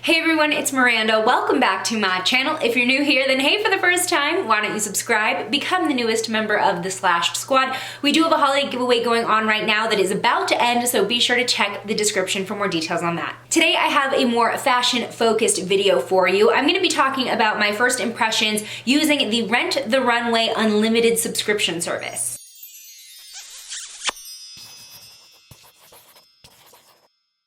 Hey everyone, it's Miranda. Welcome back to my channel. If you're new here, then hey for the first time, why don't you subscribe? Become the newest member of the Slashed Squad. We do have a holiday giveaway going on right now that is about to end, so be sure to check the description for more details on that. Today I have a more fashion-focused video for you. I'm going to be talking about my first impressions using the Rent the Runway Unlimited subscription service.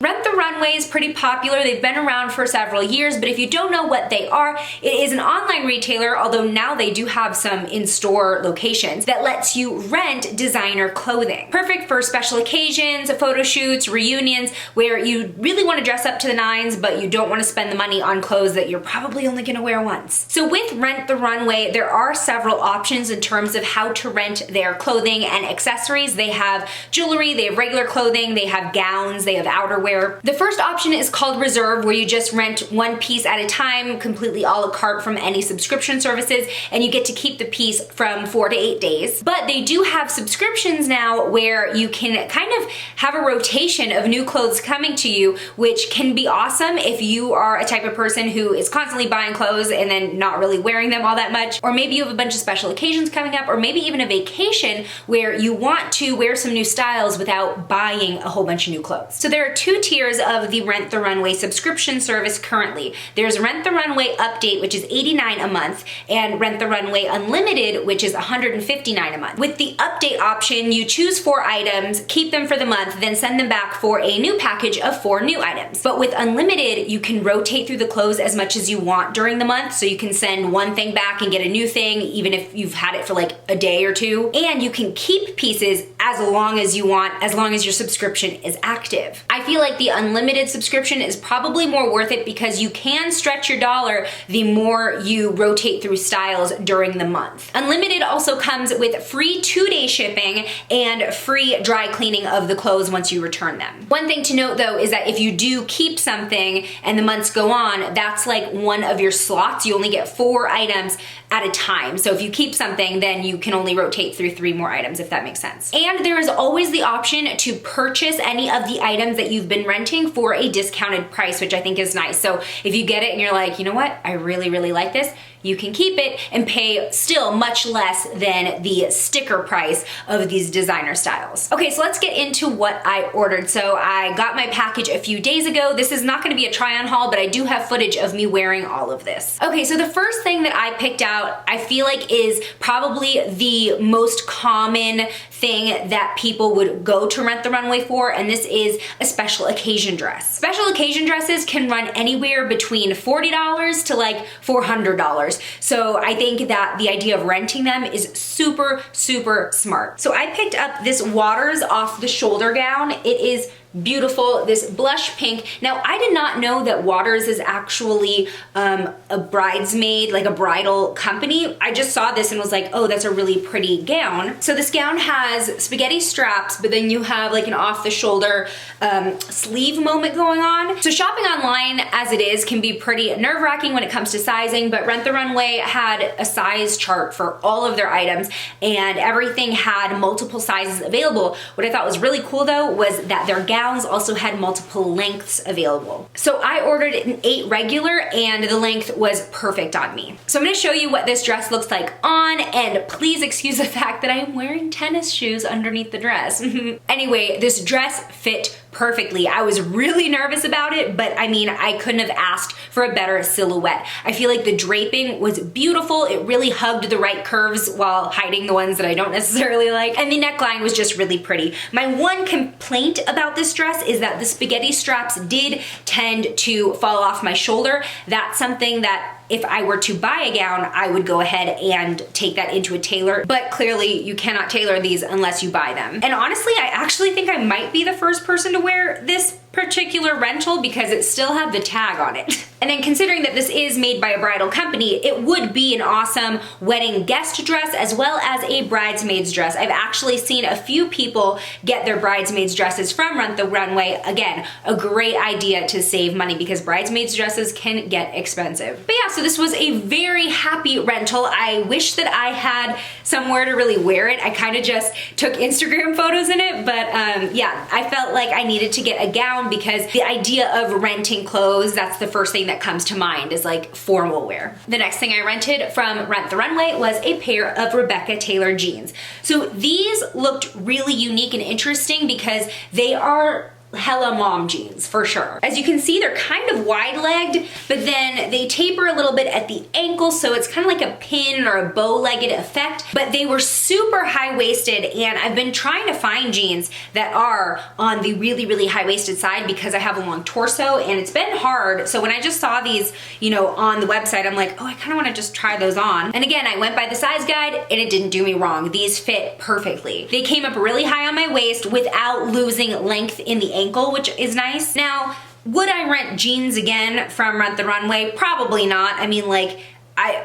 Rent the Runway is pretty popular. They've been around for several years, but if you don't know what they are, it is an online retailer, although now they do have some in-store locations, that lets you rent designer clothing. Perfect for special occasions, photo shoots, reunions, where you really want to dress up to the nines, but you don't want to spend the money on clothes that you're probably only going to wear once. So with Rent the Runway, there are several options in terms of how to rent their clothing and accessories. They have jewelry, they have regular clothing, they have gowns, they have outerwear. The first option is called Reserve, where you just rent one piece at a time, completely a la carte from any subscription services, and you get to keep the piece from 4 to 8 days. But they do have subscriptions now where you can kind of have a rotation of new clothes coming to you, which can be awesome if you are a type of person who is constantly buying clothes and then not really wearing them all that much, or maybe you have a bunch of special occasions coming up, or maybe even a vacation where you want to wear some new styles without buying a whole bunch of new clothes. So there are two tiers of the Rent the Runway subscription service currently. There's Rent the Runway Update, which is $89 a month, and Rent the Runway Unlimited, which is $159 a month. With the Update option, you choose 4 items, keep them for the month, then send them back for a new package of 4 new items. But with Unlimited, you can rotate through the clothes as much as you want during the month, so you can send one thing back and get a new thing, even if you've had it for like a day or two. And you can keep pieces as long as you want, as long as your subscription is active. I feel like the unlimited subscription is probably more worth it because you can stretch your dollar the more you rotate through styles during the month. Unlimited also comes with free 2-day shipping and free dry cleaning of the clothes once you return them. One thing to note though is that if you do keep something and the months go on, that's like one of your slots. You only get 4 items at a time. So if you keep something, then you can only rotate through 3 more items, if that makes sense. And there is always the option to purchase any of the items that you've been renting for a discounted price, which I think is nice. So if you get it and you're like, you know what, I really like this, you can keep it and pay still much less than the sticker price of these designer styles. Okay, so let's get into what I ordered. So I got my package a few days ago. This is not gonna be a try-on haul, but I do have footage of me wearing all of this. Okay, so the first thing that I picked out, I feel like is probably the most common thing that people would go to Rent the Runway for, and this is a special occasion dress. Special occasion dresses can run anywhere between $40 to like $400. So I think that the idea of renting them is super smart. So I picked up this Waters off the shoulder gown. It is beautiful, this blush pink. Now, I did not know that Waters is actually a bridesmaid, like a bridal company. I just saw this and was like, oh, that's a really pretty gown. So this gown has spaghetti straps, but then you have like an off the shoulder sleeve moment going on. So shopping online as it is can be pretty nerve-wracking when it comes to sizing, but Rent the Runway had a size chart for all of their items and everything had multiple sizes available. What I thought was really cool though was that their gowns also had multiple lengths available. So I ordered an 8 regular and the length was perfect on me. So I'm gonna show you what this dress looks like on, and please excuse the fact that I am wearing tennis shoes underneath the dress. Anyway, this dress fit perfectly. I was really nervous about it, but I mean, I couldn't have asked for a better silhouette. I feel like the draping was beautiful. It really hugged the right curves while hiding the ones that I don't necessarily like. And the neckline was just really pretty. My one complaint about this dress is that the spaghetti straps did tend to fall off my shoulder. That's something that if I were to buy a gown, I would go ahead and take that into a tailor, but clearly you cannot tailor these unless you buy them. And honestly, I actually think I might be the first person to wear this particular rental because it still had the tag on it. And then considering that this is made by a bridal company, it would be an awesome wedding guest dress as well as a bridesmaid's dress. I've actually seen a few people get their bridesmaid's dresses from Rent the Runway. Again, a great idea to save money because bridesmaid's dresses can get expensive. But yeah, so this was a very happy rental. I wish that I had somewhere to really wear it. I kind of just took Instagram photos in it, but yeah, I felt like I needed to get a gown around because the idea of renting clothes, that's the first thing that comes to mind is like formal wear. The next thing I rented from Rent the Runway was a pair of Rebecca Taylor jeans. So these looked really unique and interesting because they are hella mom jeans for sure. As you can see, they're kind of wide-legged, but then they taper a little bit at the ankle, so it's kind of like a pin or a bow-legged effect, but they were super high-waisted, and I've been trying to find jeans that are on the really, really high-waisted side because I have a long torso, and it's been hard. So when I just saw these, you know, on the website, I'm like, oh, I kind of want to just try those on. And again, I went by the size guide, and it didn't do me wrong. These fit perfectly. They came up really high on my waist without losing length in the ankle, which is nice. Now, would I rent jeans again from Rent the Runway? Probably not. I mean, like,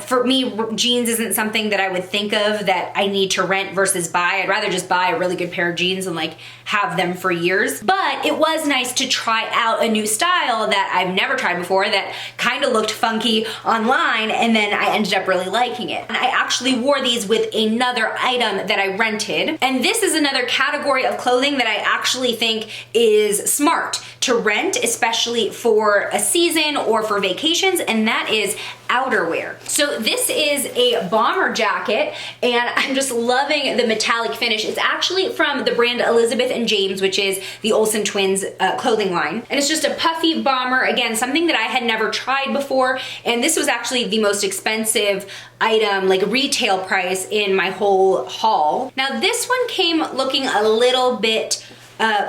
for me, jeans isn't something that I would think of that I need to rent versus buy. I'd rather just buy a really good pair of jeans and like have them for years. But it was nice to try out a new style that I've never tried before that kind of looked funky online, and then I ended up really liking it. And I actually wore these with another item that I rented. And this is another category of clothing that I actually think is smart to rent, especially for a season or for vacations, and that is outerwear. So this is a bomber jacket, and I'm just loving the metallic finish. It's actually from the brand Elizabeth and James, which is the Olsen twins clothing line. And it's just a puffy bomber, again, something that I had never tried before, and this was actually the most expensive item, like retail price in my whole haul. Now this one came looking a little bit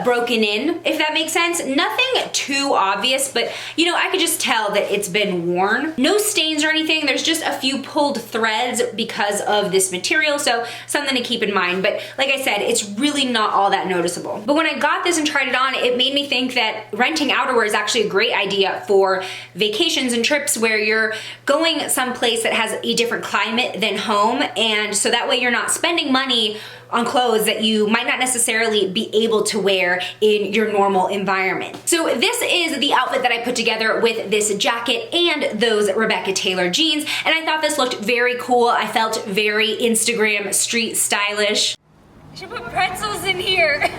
broken in, if that makes sense. Nothing too obvious, but you know, I could just tell that it's been worn. No stains or anything. There's just a few pulled threads because of this material, so something to keep in mind. But like I said, it's really not all that noticeable. But when I got this and tried it on, it made me think that renting outerwear is actually a great idea for vacations and trips where you're going someplace that has a different climate than home, and so that way you're not spending money on clothes that you might not necessarily be able to wear in your normal environment. So this is the outfit that I put together with this jacket and those Rebecca Taylor jeans, and I thought this looked very cool. I felt very Instagram street stylish. I should put pretzels in here.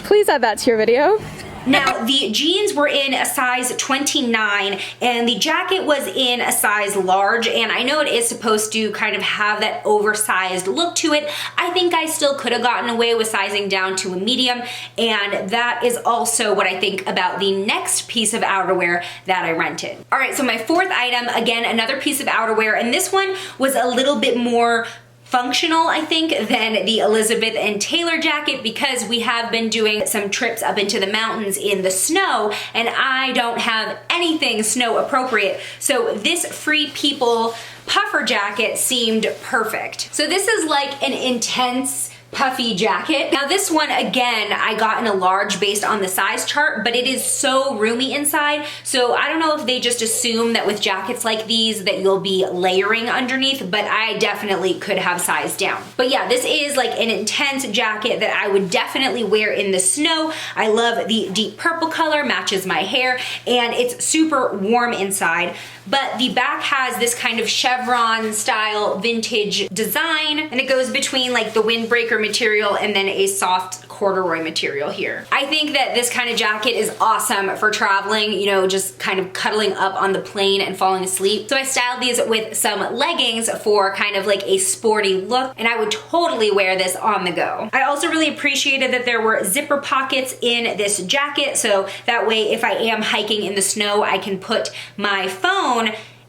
Please add that to your video. Now, the jeans were in a size 29 and the jacket was in a size large, and I know it is supposed to kind of have that oversized look to it. I think I still could have gotten away with sizing down to a medium, and that is also what I think about the next piece of outerwear that I rented. All right, so my fourth item, again, another piece of outerwear, and this one was a little bit more functional, I think, than the Elizabeth and Taylor jacket because we have been doing some trips up into the mountains in the snow, and I don't have anything snow appropriate. So this Free People puffer jacket seemed perfect. So this is like an intense puffy jacket. Now this one, again, I got in a large based on the size chart, but it is so roomy inside. So I don't know if they just assume that with jackets like these that you'll be layering underneath, but I definitely could have sized down. But yeah, this is like an intense jacket that I would definitely wear in the snow. I love the deep purple color, matches my hair, and it's super warm inside. But the back has this kind of chevron style vintage design, and it goes between like the windbreaker material and then a soft corduroy material here. I think that this kind of jacket is awesome for traveling, you know, just kind of cuddling up on the plane and falling asleep. So I styled these with some leggings for kind of like a sporty look, and I would totally wear this on the go. I also really appreciated that there were zipper pockets in this jacket, so that way if I am hiking in the snow, I can put my phone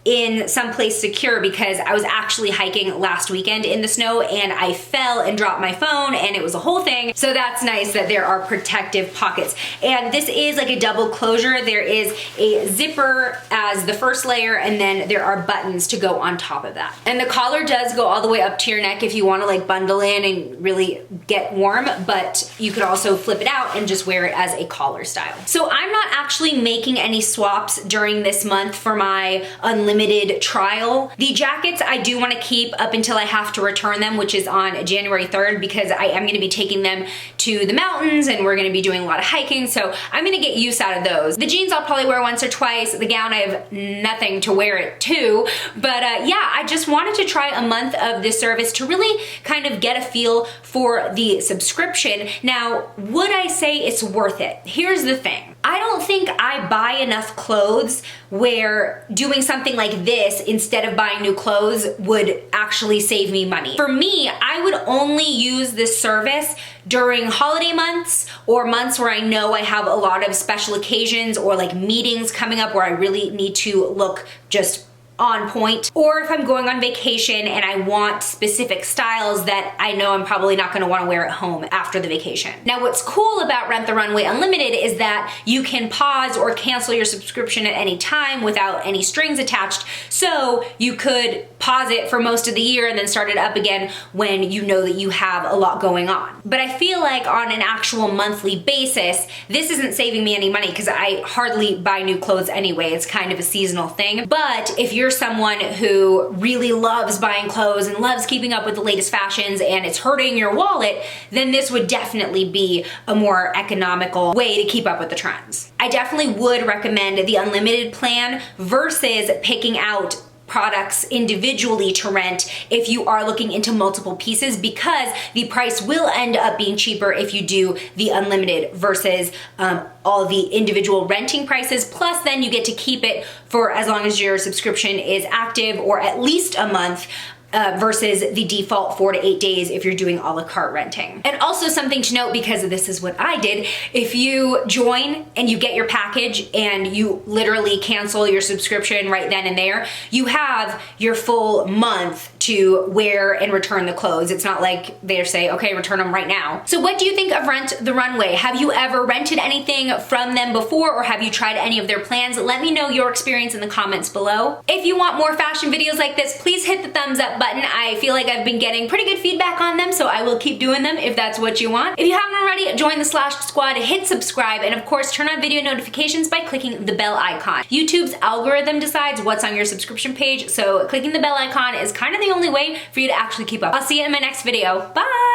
in someplace secure, because I was actually hiking last weekend in the snow and I fell and dropped my phone and it was a whole thing. So that's nice that there are protective pockets. And this is like a double closure. There is a zipper as the first layer, and then there are buttons to go on top of that. And the collar does go all the way up to your neck if you want to like bundle in and really get warm, but you could also flip it out and just wear it as a collar style. So I'm not actually making any swaps during this month for my unlimited trial. The jackets I do want to keep up until I have to return them, which is on January 3rd, because I am going to be taking them to the mountains and we're gonna be doing a lot of hiking, so I'm gonna get use out of those. The jeans I'll probably wear once or twice. The gown, I have nothing to wear it to, but yeah, I just wanted to try a month of this service to really kind of get a feel for the subscription. Now, would I say it's worth it? Here's the thing. I don't think I buy enough clothes where doing something like this instead of buying new clothes would actually save me money. For me, I would only use this service during holiday months or months where I know I have a lot of special occasions or like meetings coming up where I really need to look just on point, or if I'm going on vacation and I want specific styles that I know I'm probably not gonna wanna wear at home after the vacation. Now, what's cool about Rent the Runway Unlimited is that you can pause or cancel your subscription at any time without any strings attached. So you could pause it for most of the year and then start it up again when you know that you have a lot going on. But I feel like on an actual monthly basis, this isn't saving me any money because I hardly buy new clothes anyway. It's kind of a seasonal thing. But if you're someone who really loves buying clothes and loves keeping up with the latest fashions and it's hurting your wallet, then this would definitely be a more economical way to keep up with the trends. I definitely would recommend the unlimited plan versus picking out products individually to rent if you are looking into multiple pieces, because the price will end up being cheaper if you do the unlimited versus all the individual renting prices. Plus then you get to keep it for as long as your subscription is active, or at least a month, versus the default 4 to 8 days if you're doing a la carte renting. And also something to note, because this is what I did, if you join and you get your package and you literally cancel your subscription right then and there, you have your full month to wear and return the clothes. It's not like they say, okay, return them right now. So what do you think of Rent the Runway? Have you ever rented anything from them before, or have you tried any of their plans? Let me know your experience in the comments below. If you want more fashion videos like this, please hit the thumbs up button. I feel like I've been getting pretty good feedback on them, so I will keep doing them if that's what you want. If you haven't already, join the Slash Squad, hit subscribe, and of course turn on video notifications by clicking the bell icon. YouTube's algorithm decides what's on your subscription page, so clicking the bell icon is kind of the only way for you to actually keep up. I'll see you in my next video. Bye!